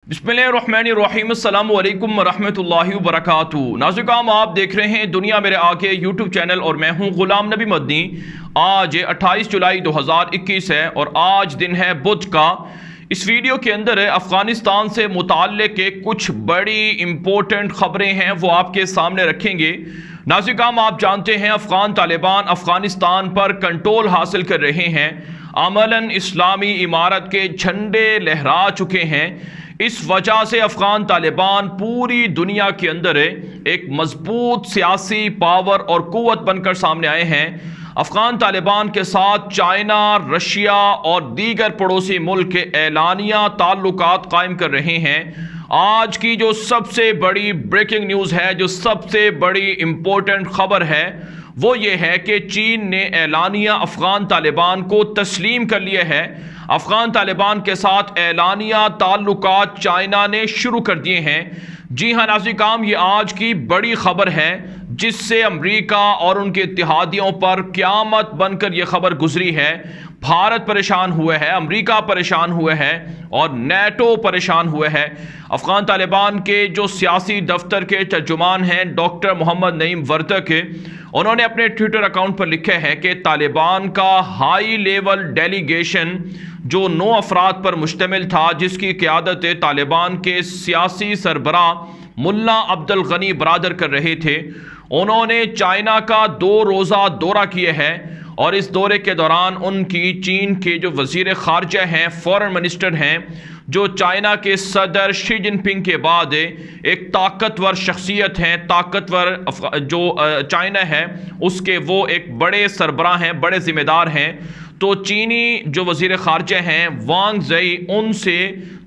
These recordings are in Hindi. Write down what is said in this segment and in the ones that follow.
बिस्मिल्लाहिर्रहमानिर्रहीम अस्सलामु अलैकुम वरहमतुल्लाहि वबरकातुहू। नाज़रीन, आप देख रहे हैं दुनिया मेरे आगे यूट्यूब चैनल और मैं हूं गुलाम नबी मदनी। आज 28 जुलाई 2021 है और आज दिन है बुध का। इस वीडियो के अंदर अफ़गानिस्तान से मुताल्लिक़ कुछ बड़ी इम्पोर्टेंट ख़बरें हैं वो आपके सामने रखेंगे। नाज़रीन, आप जानते हैं अफ़गान तालिबान अफ़गानिस्तान पर कंट्रोल हासिल कर रहे हैं। अमलन इस्लामी इमारत के झंडे लहरा चुके हैं। इस वजह से अफ़गान तालिबान पूरी दुनिया के अंदर एक मजबूत सियासी पावर और क़ुव्वत बनकर सामने आए हैं। अफ़गान तालिबान के साथ चाइना, रशिया और दीगर पड़ोसी मुल्क एलानिया ताल्लुकात कायम कर रहे हैं। आज की जो सबसे बड़ी ब्रेकिंग न्यूज़ है, जो सबसे बड़ी इम्पोर्टेंट ख़बर है, वो ये है कि चीन ने एलानिया अफ़गान तालिबान को तस्लीम कर लिया है। अफ़गान तालिबान के साथ एलानिया ताल्लुकात चाइना ने शुरू कर दिए हैं। जी हाँ नाज़रीन, ये आज की बड़ी ख़बर है जिससे अमेरिका और उनके इत्तेहादियों पर क़यामत बनकर यह ख़बर गुजरी है। भारत परेशान हुआ है, अमेरिका परेशान हुआ है और नेटो परेशान हुआ है। अफ़गान तालिबान के जो सियासी दफ्तर के तर्जुमान हैं डॉक्टर मोहम्मद नईम वर्तक, उन्होंने अपने ट्विटर अकाउंट पर लिखा है कि तालिबान का हाई लेवल डेलीगेशन जो 9 अफराद पर मुश्तमिल था, जिसकी क़यादत तालिबान के सियासी सरबरा मुल्ला अब्दुल गनी बरादर कर रहे थे, उन्होंने चाइना का 2 रोज़ा दौरा किया है और इस दौरे के दौरान उनकी चीन के जो वज़ीर ख़ारजा हैं, फ़ॉरेन मिनिस्टर हैं, जो चाइना के सदर शी जिनपिंग के बाद एक ताकतवर शख्सियत हैं, ताकतवर जो चाइना है उसके वो एक बड़े सरबराह हैं, बड़े ज़िम्मेदार हैं। तो चीनी जो वज़ीर ख़ारजा हैं वांग ज़ई, उनसे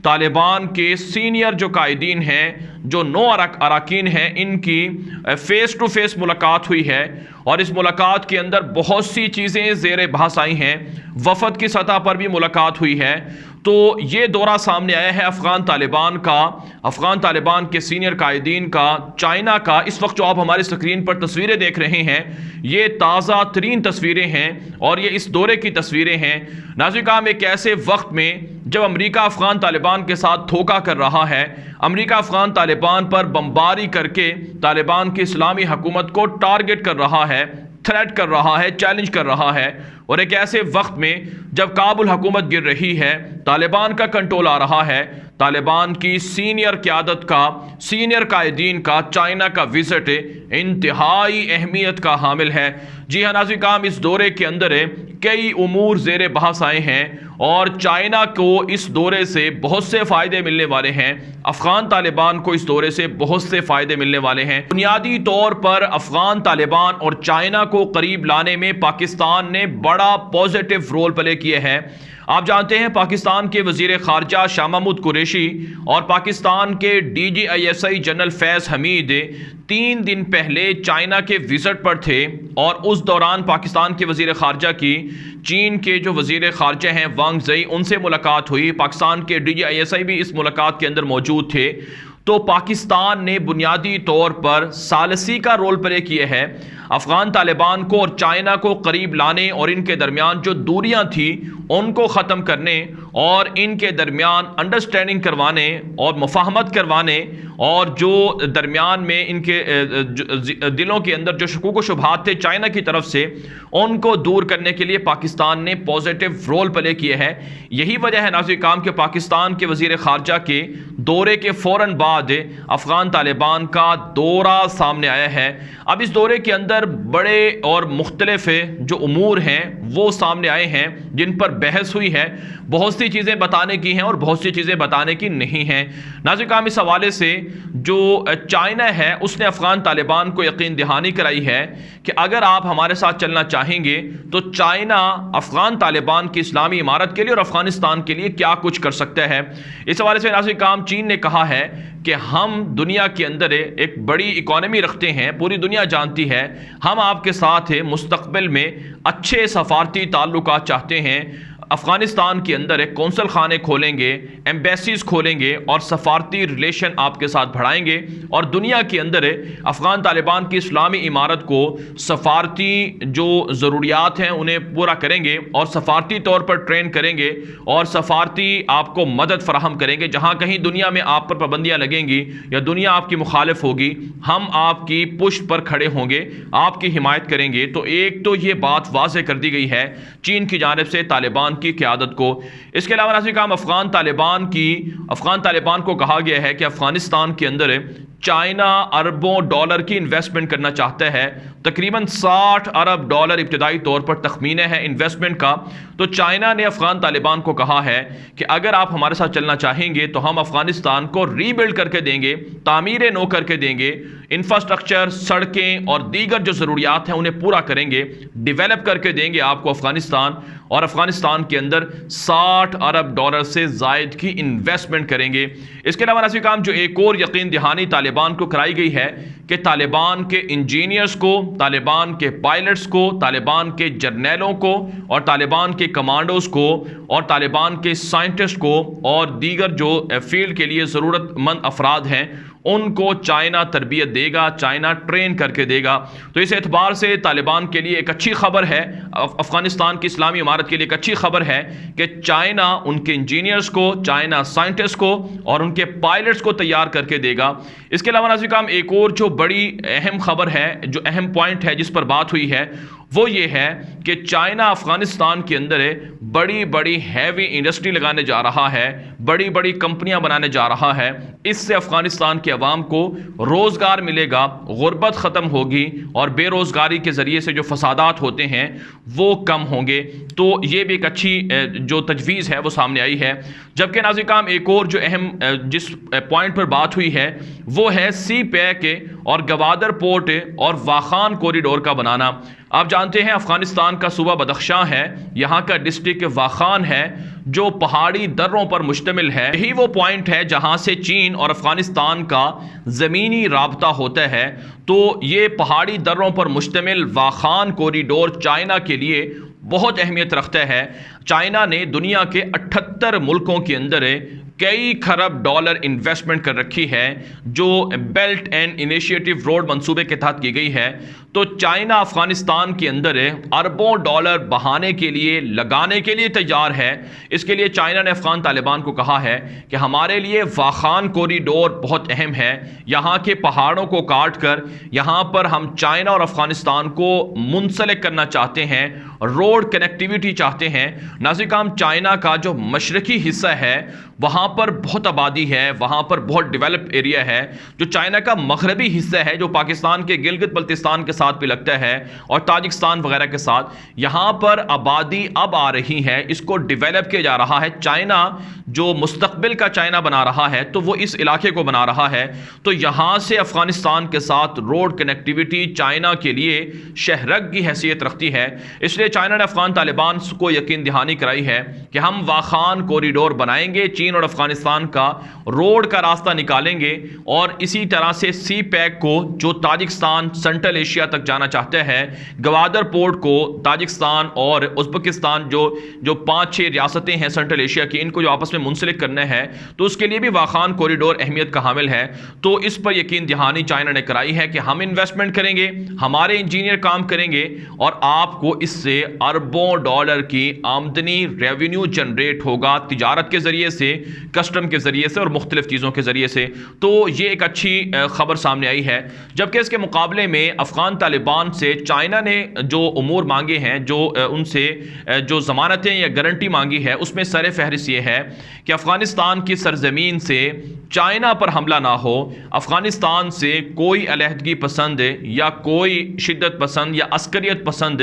तालिबान के सीनियर जो कायदीन हैं, जो 9 अरकान हैं, इनकी फ़ेस टू फ़ेस मुलाकात हुई है और इस मुलाकात के अंदर बहुत सी चीज़ें ज़ेर बहस आई हैं। वफ़द की सतह पर भी मुलाकात हुई है। तो ये दौरा सामने आया है अफ़गान तालिबान का, अफ़गान तालिबान के सीनियर कायदीन का, चाइना का। इस वक्त जो आप हमारी स्क्रीन पर तस्वीरें देख रहे हैं, ये ताज़ा तरीन तस्वीरें हैं और ये इस दौरे की तस्वीरें हैं। नाज़रीन, एक ऐसे वक्त में जब अमेरिका अफ़गान तालिबान के साथ धोखा कर रहा है, अमेरिका अफ़गान तालिबान पर बमबारी करके तालिबान की इस्लामी हुकूमत को टारगेट कर रहा है, थ्रेट कर रहा है, चैलेंज कर रहा है, और एक ऐसे वक्त में जब काबुल हुकूमत गिर रही है, तालिबान का कंट्रोल आ रहा है, तालिबान की सीनियर क़यादत का, सीनियर कायदीन का चाइना का विजिट इंतहाई अहमियत का हामिल है। जी हाँ नाज़रीन, इस दौरे के अंदर कई उमूर ज़ेर बहस आए हैं और चाइना को इस दौरे से बहुत से फ़ायदे मिलने वाले हैं। अफ़गान तालिबान को इस दौरे से बहुत से फ़ायदे मिलने वाले हैं। बुनियादी तौर पर अफ़गान तालिबान और चाइना को करीब लाने में पाकिस्तान ने बड़ा पॉजिटिव रोल प्ले किया है। आप जानते हैं पाकिस्तान के वज़ीर ख़ारजा शाह महमूद कुरैशी और पाकिस्तान के DGISI जनरल फैज़ हमीद 3 दिन पहले चाइना के विज़िट पर थे और उस दौरान पाकिस्तान के वज़ीर ख़ारजा की चीन के जो वज़ीर ख़ारजा हैं वांग ज़ई, उनसे मुलाकात हुई। पाकिस्तान के DGISI भी इस मुलाकात के अंदर मौजूद थे। तो पाकिस्तान ने बुनियादी तौर पर सालसी का रोल प्ले किया है अफ़गान तालिबान को और चाइना को करीब लाने और इनके दरमियान जो दूरियां थी उनको ख़त्म करने और इनके दरमियान अंडरस्टैंडिंग करवाने और मुफाहमत करवाने और जो दरमियान में इनके दिलों के अंदर जो शकूक व शुबहात थे चाइना की तरफ से, उनको दूर करने के लिए पाकिस्तान ने पॉजिटिव रोल प्ले किया है। यही वजह है नाज़रीन कि पाकिस्तान के वज़ीर ख़ारजा के दौरे के फ़ौरन बाद अफ़गान तालिबान का दौरा सामने आया है। अब इस दौरे के अंदर बड़े और मुख्तलिफ जो उमूर हैं वो सामने आए हैं जिन पर बहस हुई है। बहुत सी चीज़ें बताने की हैं और बहुत सी चीज़ें बताने की नहीं हैं। नाज़रीन, इस हवाले से जो चाइना है उसने अफ़गान तालिबान को यकीन दहानी कराई है कि अगर आप हमारे साथ चलना चाहेंगे तो चाइना अफ़गान तालिबान की इस्लामी इमारत के लिए और अफ़गानिस्तान के लिए क्या कुछ कर सकता है। इस हवाले से नाज़रीन, चीन ने कहा है कि हम दुनिया के अंदर एक बड़ी इकॉनमी रखते हैं, पूरी दुनिया जानती है, हम आपके साथ मुस्तक़बिल में अच्छे सफ़ारती ताल्लुकात चाहते हैं, अफगानिस्तान के अंदर एक कौंसल खाने खोलेंगे, एम्बेसीज खोलेंगे और सफारती रिलेशन आपके साथ बढ़ाएंगे और दुनिया के अंदर अफगान तालिबान की इस्लामी इमारत को सफारती जो ज़रूरियात हैं उन्हें पूरा करेंगे और सफारती तौर पर ट्रेन करेंगे और सफारती आपको मदद फराहम करेंगे। जहाँ कहीं दुनिया में आप पर पाबंदियाँ लगेंगी या दुनिया आपकी मुखालिफ होगी, हम आपकी पुष्ट पर खड़े होंगे, आपकी हिमायत करेंगे। तो एक तो ये बात वाज़ेह कर दी गई है चीन की जानिब से तालिबान की क़यादत को। इसके अलावा नाज़रीन काम अफगान तालिबान को कहा गया है कि अफगानिस्तान के अंदर चाइना अरबों डॉलर की इन्वेस्टमेंट करना चाहता है। तकरीबन 60 अरब डॉलर इब्तिदाई तौर पर तखमीना है इन्वेस्टमेंट का। तो चाइना ने अफगान तालिबान को कहा है कि अगर आप हमारे साथ चलना चाहेंगे तो हम अफगानिस्तान को रीबिल्ड करके देंगे, तामीर नो करके देंगे, इंफ्रास्ट्रक्चर, सड़कें और दीगर जो ज़रूरियात हैं उन्हें पूरा करेंगे, डेवलप करके देंगे आपको अफगानिस्तान। और अफगानिस्तान के अंदर 60 अरब डॉलर से ज़ायद की इन्वेस्टमेंट करेंगे। इसके अलावा नाज़रीन काम जो एक और यकीन दहानी तालिबान को कराई गई है कि तालिबान के इंजीनियर्स को, तालिबान के पायलट्स को, तालिबान के जर्नैलों को और तालिबान के कमांडोज को और तालिबान के साइंटिस्ट को और दीगर जो फील्ड के लिए ज़रूरतमंद अफराद हैं उनको चाइना तरबियत देगा, चाइना ट्रेन करके देगा। तो इस एतबार से तालिबान के लिए एक अच्छी खबर है, अफगानिस्तान की इस्लामी इमारत के लिए एक अच्छी खबर है कि चाइना उनके इंजीनियर्स को, चाइना साइंटिस्ट को और उनके पायलट्स को तैयार करके देगा। इसके अलावा नाज़रीन काम एक और जो बड़ी अहम खबर है, जो अहम पॉइंट है जिस पर बात हुई है, वो ये है कि चाइना अफगानिस्तान के अंदर बड़ी बड़ी हैवी इंडस्ट्री लगाने जा रहा है, बड़ी बड़ी कंपनियां बनाने जा रहा है। इससे अफगानिस्तान के अवाम को रोज़गार मिलेगा, गुर्बत ख़त्म होगी और बेरोज़गारी के ज़रिए से जो फसादात होते हैं वो कम होंगे। तो ये भी एक अच्छी जो तजवीज़ है वो सामने आई है। जबकि नाज़रीन काम एक और जो अहम जिस पॉइंट पर बात हुई है वो है सी पैक और गवादर पोर्ट और वाखान कॉरिडोर का बनाना। आप जानते हैं अफगानिस्तान का सूबा बदख्शां है, यहाँ का डिस्ट्रिक्ट वाखान है जो पहाड़ी दर्रों पर मुश्तमिल है। यही वो पॉइंट है जहाँ से चीन और अफगानिस्तान का ज़मीनी राब्ता होता है। तो ये पहाड़ी दर्रों पर मुश्तमिल वाखान कॉरिडोर चाइना के लिए बहुत अहमियत रखता है। चाइना ने दुनिया के 78 मुल्कों के अंदर कई खरब डॉलर इन्वेस्टमेंट कर रखी है जो बेल्ट एंड इनिशिएटिव रोड मंसूबे के तहत की गई है। तो चाइना अफगानिस्तान के अंदर अरबों डॉलर बहाने के लिए, लगाने के लिए तैयार है। इसके लिए चाइना ने अफगान तालिबान को कहा है कि हमारे लिए वाखान कॉरिडोर बहुत अहम है। यहाँ के पहाड़ों को काट कर यहाँ पर हम चाइना और अफगानिस्तान को मुंसलिक करना चाहते हैं, रोड कनेक्टिविटी चाहते हैं। नाज़रीन काम चाइना का जो मशरकी हिस्सा है वहाँ पर बहुत आबादी है, वहाँ पर बहुत डेवलप एरिया है। जो चाइना का मगरबी हिस्सा है जो पाकिस्तान के गिलगित बल्तिस्तान के साथ भी लगता है और ताजिकिस्तान वगैरह के साथ, यहाँ पर आबादी अब आ रही है, इसको डेवलप किया जा रहा है। चाइना जो मुस्तकबिल का चाइना बना रहा है तो वो इस इलाके को बना रहा है। तो यहाँ से अफगानिस्तान के साथ रोड कनेक्टिविटी चाइना के लिए शहरग की हैसियत रखती है। इसलिए चाइना ने अफगान तालिबान को यकीन दहानी कराई है कि हम वाखान कॉरिडोर बनाएंगे, चीन और अफगानिस्तान का रोड का रास्ता निकालेंगे और इसी तरह से सी पैक को जो ताजिकिस्तान सेंट्रल एशिया तक जाना चाहते हैं, गवादर पोर्ट को ताजिकिस्तान और उज़्बेकिस्तान जो 5-6 रियासतें हैं सेंट्रल एशिया की, इनको जो आपस में मुंसलिक करना है तो उसके लिए भी वाखान कॉरिडोर अहमियत का हामिल है। तो इस पर यकीन दहानी चाइना ने कराई है कि हम इन्वेस्टमेंट करेंगे, हमारे इंजीनियर काम करेंगे और आपको इससे अरबों डॉलर की आमदनी, रेवेन्यू जनरेट होगा तिजारत के ज़रिए से, कस्टम के ज़रिए से और मुख्तलिफ चीज़ों के ज़रिए से। तो ये एक अच्छी खबर सामने आई है। जबकि इसके मुकाबले में अफ़गान तालिबान से चाइना ने जो उमूर मांगे हैं, जो उनसे जो ज़मानतें या गारंटी मांगी है, उसमें सर फहरिस्त ये है कि अफ़गानिस्तान की सरजमीन से चाइना पर हमला ना हो, अफ़गानिस्तान से कोई अलहदगी पसंद या कोई शिद्दत पसंद या अस्करियत पसंद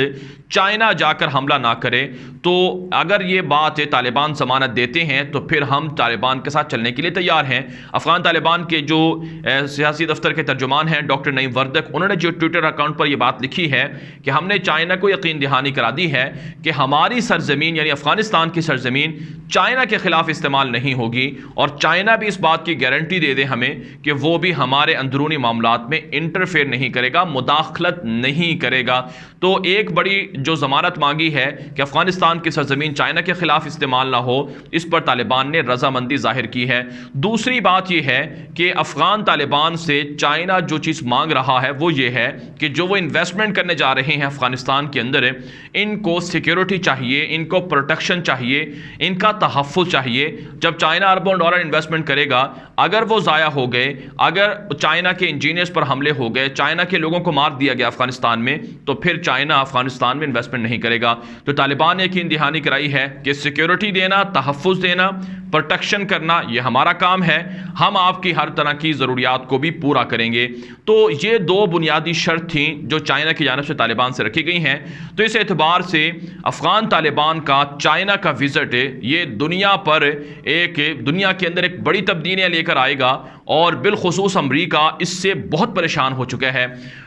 चाइना जाकर हमला ना करे। तो अगर ये बात तालिबान ज़मानत देते हैं तो फिर हम तालिबान के साथ चलने के लिए तैयार हैं। अफ़गान तालिबान के जो सियासी दफ्तर के तर्जुमान हैं डॉक्टर नईम वर्दक, उन्होंने जो ट्विटर अकाउंट पर यह बात लिखी है कि हमने चाइना को यकीन दहानी करा दी है कि हमारी सरजमीन यानी अफ़गानिस्तान की सरजमीन चाइना के ख़िलाफ़ इस्तेमाल नहीं होगी और चाइना भी इस बात की गारंटी दे दे हमें कि वो भी हमारे अंदरूनी मामलात में इंटरफेयर नहीं करेगा, मुदाखलत नहीं करेगा। तो एक बड़ी जो ज़मानत मांगी है कि अफ़गानिस्तान की सरजमीन चाइना के खिलाफ इस्तेमाल ना हो, इस पर तालिबान ने रजामंदी जाहिर की है। दूसरी बात यह है कि अफगान तालिबान से चाइना जो चीज़ मांग रहा है वो ये है कि जो वो इन्वेस्टमेंट करने जा रहे हैं अफगानिस्तान के अंदर, इनको सिक्योरिटी चाहिए, इनको प्रोटेक्शन चाहिए, इनका तहफ़्फ़ुज़ चाहिए। जब चाइना अरबों डॉलर इन्वेस्टमेंट करेगा, अगर वो ज़ाया हो गए, अगर चाइना के इंजीनियर्स पर हमले हो गए, चाइना के लोगों को मार दिया गया अफगानिस्तान में, तो फिर चाइना अफगानिस्तान में इन्वेस्टमेंट नहीं करेगा। तो तालिबान ने यकीन दहानी कराई है कि सिक्योरिटी देना, तहफ़्फ़ुज़ देना, प्रोटेक्शन करना, यह हमारा काम है, हम आपकी हर तरह की ज़रूरियात को भी पूरा करेंगे। तो ये दो बुनियादी शर्त थी जो चाइना की जानिब से तालिबान से रखी गई हैं। तो इस एतबार से अफ़गान तालिबान का चाइना का विज़िट ये दुनिया पर दुनिया के अंदर एक बड़ी तब्दीलियाँ लेकर आएगा और बिलखुसूस अमरीका इससे बहुत परेशान हो चुका है।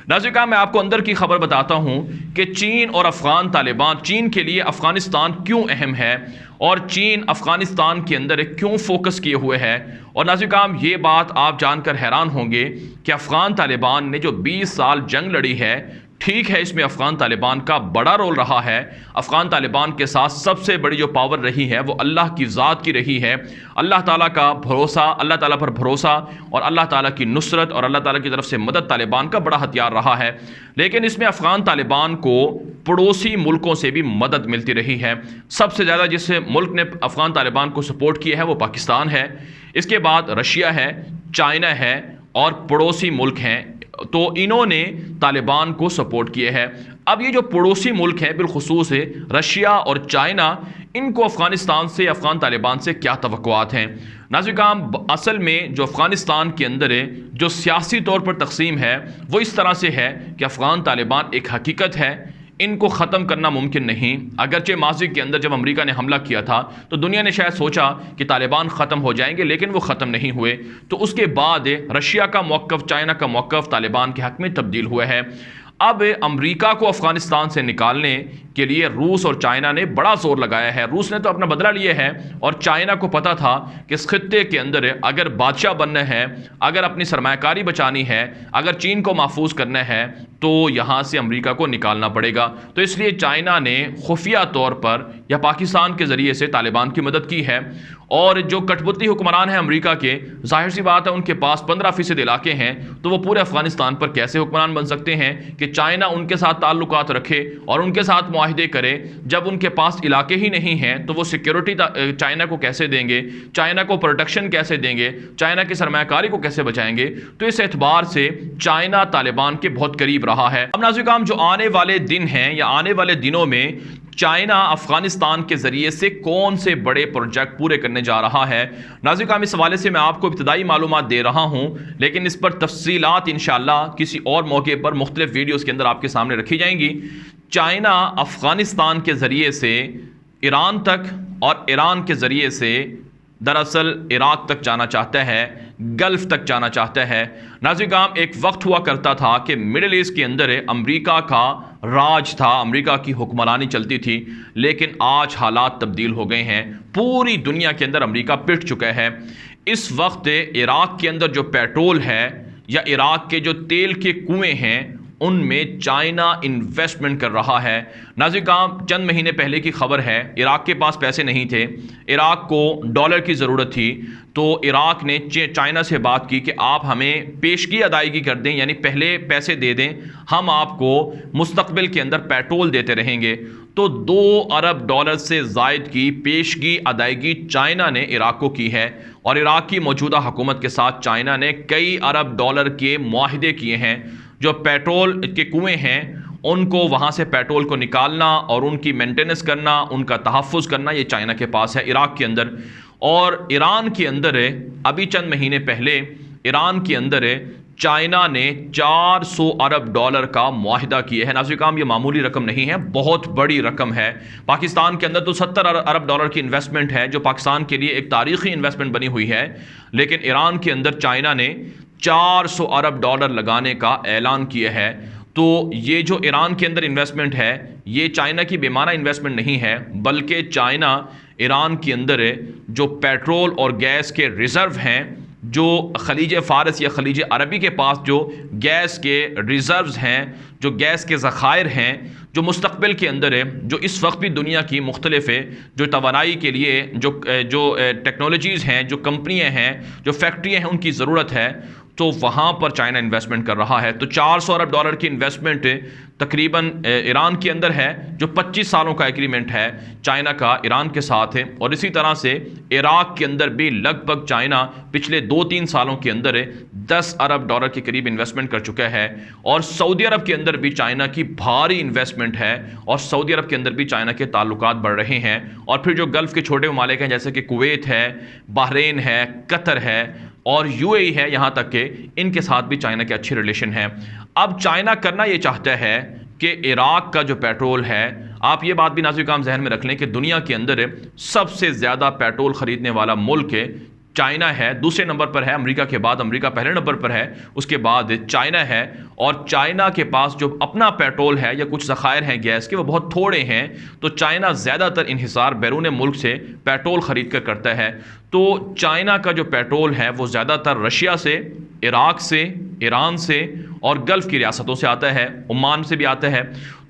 नाज़रीन, मैं आपको अंदर की खबर बताता हूँ कि चीन और अफ़गान तालिबान, चीन के लिए अफ़गानिस्तान क्यों अहम है और चीन अफ़गानिस्तान के अंदर क्यों फोकस किए हुए है। और नाज़रीन, ये बात आप जानकर हैरान होंगे कि अफ़गान तालिबान ने जो 20 साल जंग लड़ी है, ठीक है, इसमें अफ़गान तालिबान का बड़ा रोल रहा है। अफ़गान तालिबान के साथ सबसे बड़ी जो पावर रही है वो अल्लाह की ज़ात की रही है। अल्लाह ताला का भरोसा, अल्लाह ताला पर भरोसा और अल्लाह ताला की नुसरत और अल्लाह ताला की तरफ से मदद तालिबान का बड़ा हथियार रहा है। लेकिन इसमें अफ़गान तालिबान को पड़ोसी मुल्कों से भी मदद मिलती रही है। सबसे ज़्यादा जिस मुल्क ने अफ़गान तालिबान को सपोर्ट किया है वो पाकिस्तान है, इसके बाद रशिया है, चाइना है और पड़ोसी मुल्क हैं। तो इन्होंने तालिबान को सपोर्ट किए हैं। अब ये जो पड़ोसी मुल्क हैं, बिलखुसूस रशिया और चाइना, इनको अफ़गानिस्तान से, अफ़गान तालिबान से क्या तवक्कुआत हैं। नाज़रीन, असल में जो अफ़गानिस्तान के अंदर है, जो सियासी तौर पर तकसीम है वो इस तरह से है कि अफ़गान तालिबान एक हकीकत है, इनको ख़त्म करना मुमकिन नहीं। अगरचे माजी के अंदर जब अमेरिका ने हमला किया था तो दुनिया ने शायद सोचा कि तालिबान ख़त्म हो जाएंगे, लेकिन वो ख़त्म नहीं हुए। तो उसके बाद रशिया का मौक़िफ़, चाइना का मौक़िफ़ तालिबान के हक़ में तब्दील हुआ है। अब अमेरिका को अफ़गानिस्तान से निकालने के लिए रूस और चाइना ने बड़ा जोर लगाया है। रूस ने तो अपना बदला लिया है और चाइना को पता था कि इस खित्ते के अंदर अगर बादशाह बनना है, अगर अपनी सरमायाकारी बचानी है, अगर चीन को महफूज करना है तो यहाँ से अमेरिका को निकालना पड़ेगा। तो इसलिए चाइना ने खुफिया तौर पर या पाकिस्तान के ज़रिए से तालिबान की मदद की है। और जो कठपुतली हुक्मरान हैं अमेरिका के, जाहिर सी बात है उनके पास 15% इलाके हैं, तो वो पूरे अफ़गानिस्तान पर कैसे हुक्मरान बन सकते हैं कि चाइना उनके साथ ताल्लुकात रखे और उनके साथ मुआहिदे करे। जब उनके पास इलाके ही नहीं हैं तो वो सिक्योरिटी चाइना को कैसे देंगे, चाइना को प्रोटेक्शन कैसे देंगे, चाइना की सरमायाकारी को कैसे बचाएंगे। तो इस एतबार से चाइना तालिबान के बहुत करीब रहा है। अब नाज़रीन, जो आने वाले दिन हैं या आने वाले दिनों में चाइना अफ़गानिस्तान के ज़रिए से कौन से बड़े प्रोजेक्ट पूरे करने जा रहा है, नाज़रीन, इस हवाले से मैं आपको इब्तिदाई मालूमात दे रहा हूँ, लेकिन इस पर तफसीलात इंशाअल्लाह किसी और मौके पर मुख्तलिफ वीडियोज़ के अंदर आपके सामने रखी जाएंगी। चाइना अफ़गानिस्तान के ज़रिए से ईरान तक और ईरान के ज़रिए से दरअसल इराक़ तक जाना चाहता है, गल्फ़ तक जाना चाहता है। नाज़रीन, एक वक्त हुआ करता था कि मिडिल ईस्ट के अंदर अमेरिका का राज था, अमेरिका की हुक्मरानी चलती थी, लेकिन आज हालात तब्दील हो गए हैं। पूरी दुनिया के अंदर अमेरिका पिट चुका है। इस वक्त इराक़ के अंदर जो पेट्रोल है या इराक़ के जो तेल के कुएँ हैं उनमें चाइना इन्वेस्टमेंट कर रहा है। नाज़रीन, चंद महीने पहले की खबर है, इराक़ के पास पैसे नहीं थे, इराक़ को डॉलर की ज़रूरत थी, तो इराक़ ने चाइना से बात की कि आप हमें पेशगी अदायगी कर दें, यानी पहले पैसे दे दें, हम आपको मुस्तक़बिल के अंदर पेट्रोल देते रहेंगे। तो 2 अरब डॉलर से ज़ायद की पेशगी अदायगी चाइना ने इराक़ को की है और इराक़ की मौजूदा हुकूमत के साथ चाइना ने कई अरब डॉलर के मुआहिदे किए हैं। जो पेट्रोल के कुएँ हैं उनको वहाँ से पेट्रोल को निकालना और उनकी मेंटेनेंस करना, उनका तहफ़्फ़ुज़ करना, ये चाइना के पास है इराक़ के अंदर। और ईरान के अंदर अभी चंद महीने पहले ईरान के अंदर चाइना ने 400 अरब डॉलर का मुआहिदा किया है। नाज़रीन, ये मामूली रकम नहीं है, बहुत बड़ी रकम है। पाकिस्तान के अंदर तो 70 अरब डॉलर की इन्वेस्टमेंट है, जो पाकिस्तान के लिए एक तारीख़ी इन्वेस्टमेंट बनी हुई है, लेकिन ईरान के अंदर चाइना ने 400 अरब डॉलर लगाने का ऐलान किया है। तो ये जो ईरान के अंदर इन्वेस्टमेंट है, ये चाइना की बेमाना इन्वेस्टमेंट नहीं है, बल्कि चाइना ईरान के अंदर जो पेट्रोल और गैस के रिज़र्व हैं, जो खलीज फ़ारस या खलीज अरबी के पास जो गैस के रिज़र्व्स हैं, जो गैस के ज़खायर हैं, जो मुस्तक़बिल के अंदर है, जो इस वक्त भी दुनिया की मुख्तलिफ है, जो तवानाई के लिए जो टेक्नोलॉजीज़ हैं, जो कंपनियाँ हैं, जो फैक्ट्रियाँ हैं, उनकी ज़रूरत है, तो वहाँ पर चाइना इन्वेस्टमेंट कर रहा है। तो 400 अरब डॉलर की इन्वेस्टमेंट तकरीबन ईरान के अंदर है, जो 25 सालों का एग्रीमेंट है चाइना का ईरान के साथ है। और इसी तरह से इराक़ के अंदर भी लगभग चाइना पिछले 2-3 सालों के अंदर 10 अरब डॉलर के करीब इन्वेस्टमेंट कर चुका है। और सऊदी अरब के अंदर भी चाइना की भारी इन्वेस्टमेंट है, और सऊदी अरब के अंदर भी चाइना के ताल्लुकात बढ़ रहे हैं। और फिर जो गल्फ़ के छोटे ममालिक हैं, जैसे कि कुवैत है, बहरीन है, कतर है और यूएई है, यहाँ तक कि इनके साथ भी चाइना के अच्छे रिलेशन हैं। अब चाइना करना ये चाहता है कि इराक़ का जो पेट्रोल है, आप ये बात भी नाज़रीन ज़हन में रख लें कि दुनिया के अंदर सबसे ज़्यादा पेट्रोल ख़रीदने वाला मुल्क चाइना है। दूसरे नंबर पर है अमेरिका के बाद, अमेरिका पहले नंबर पर है, उसके बाद चाइना है। और चाइना के पास जो अपना पेट्रोल है या कुछ ज़खायर हैं गैस के, वो बहुत थोड़े हैं। तो चाइना ज़्यादातर इन्हिसार बैरून मुल्क से पेट्रोल ख़रीद कर करता है। तो चाइना का जो पेट्रोल है वो ज़्यादातर रशिया से, इराक़ से, ईरान से और गल्फ़ की रियासतों से आता है, ओमान से भी आता है।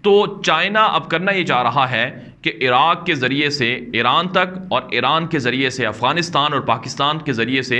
तो चाइना अब करना ये चाह रहा है कि इराक़ के ज़रिए से ईरान तक और ईरान के ज़रिए से अफ़गानिस्तान और पाकिस्तान के ज़रिए से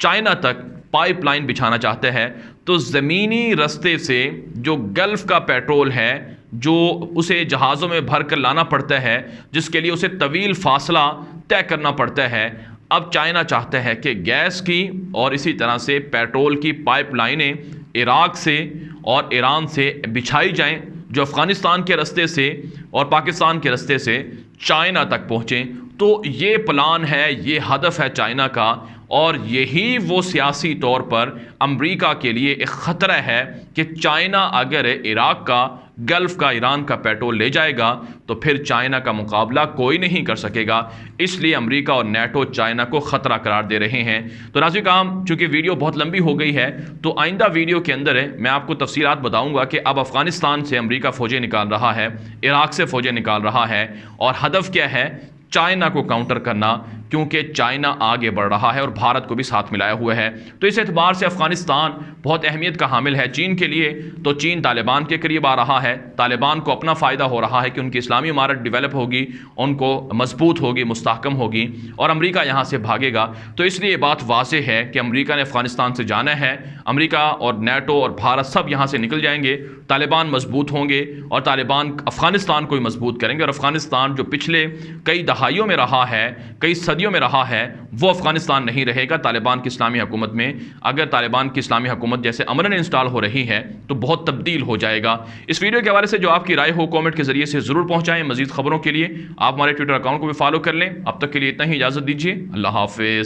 चाइना तक पाइपलाइन बिछाना चाहते हैं। तो ज़मीनी रास्ते से जो गल्फ़ का पेट्रोल है, जो उसे जहाज़ों में भर कर लाना पड़ता है, जिसके लिए उसे तवील फासला तय करना पड़ता है, अब चाइना चाहता है कि गैस की और इसी तरह से पेट्रोल की पाइपलाइनें इराक़ से और ईरान से बिछाई जाएं, जो अफ़गानिस्तान के रास्ते से और पाकिस्तान के रास्ते से चाइना तक पहुँचें। तो ये प्लान है, ये हदफ है चाइना का, और यही वो सियासी तौर पर अमेरिका के लिए एक ख़तरा है कि चाइना अगर इराक़ का, गल्फ़ का, ईरान का पेट्रोल ले जाएगा तो फिर चाइना का मुकाबला कोई नहीं कर सकेगा। इसलिए अमेरिका और नेटो चाइना को ख़तरा करार दे रहे हैं। तो नाज़रीन, चूँकि वीडियो बहुत लंबी हो गई है, तो आइंदा वीडियो के अंदर मैं आपको तफसीलात बताऊँगा कि अब अफ़गानिस्तान से अमेरिका फ़ौजें निकाल रहा है, इराक़ से फ़ौजें निकाल रहा है, और हदफ क्या है, चाइना को काउंटर करना, क्योंकि चाइना आगे बढ़ रहा है और भारत को भी साथ मिलाया हुआ है। तो इस एतबार से अफ़गानिस्तान बहुत अहमियत का हामिल है चीन के लिए। तो चीन तालिबान के करीब आ रहा है, तालिबान को अपना फ़ायदा हो रहा है कि उनकी इस्लामी इमारत डेवलप होगी, उनको मजबूत होगी, मुस्तहकम होगी, और अमेरिका यहाँ से भागेगा। तो इसलिए ये बात वाज़ेह है कि अमेरिका ने अफ़गानिस्तान से जाना है। अमेरिका और नेटो और भारत सब यहाँ से निकल जाएंगे, तालिबान मजबूत होंगे और तालिबान अफ़गानिस्तान को भी मजबूत करेंगे। और अफ़गानिस्तान जो पिछले कई दहाइयों में रहा है, कई सदियों में रहा है, वो अफ़गानिस्तान नहीं रहेगा तालिबान की इस्लामी हुकूमत में। अगर तालिबान की इस्लामी हुकूमत जैसे अमरन इंस्टॉल हो रही है तो बहुत तब्दील हो जाएगा। इस वीडियो के हवाले से जो आपकी राय हो कमेंट के जरिए से ज़रूर पहुँचाएँ। मज़ीद खबरों के लिए आप हमारे ट्विटर अकाउंट को भी फॉलो कर लें। अब तक के लिए इतना ही, इजाज़त दीजिए। अल्लाह हाफ़िज़।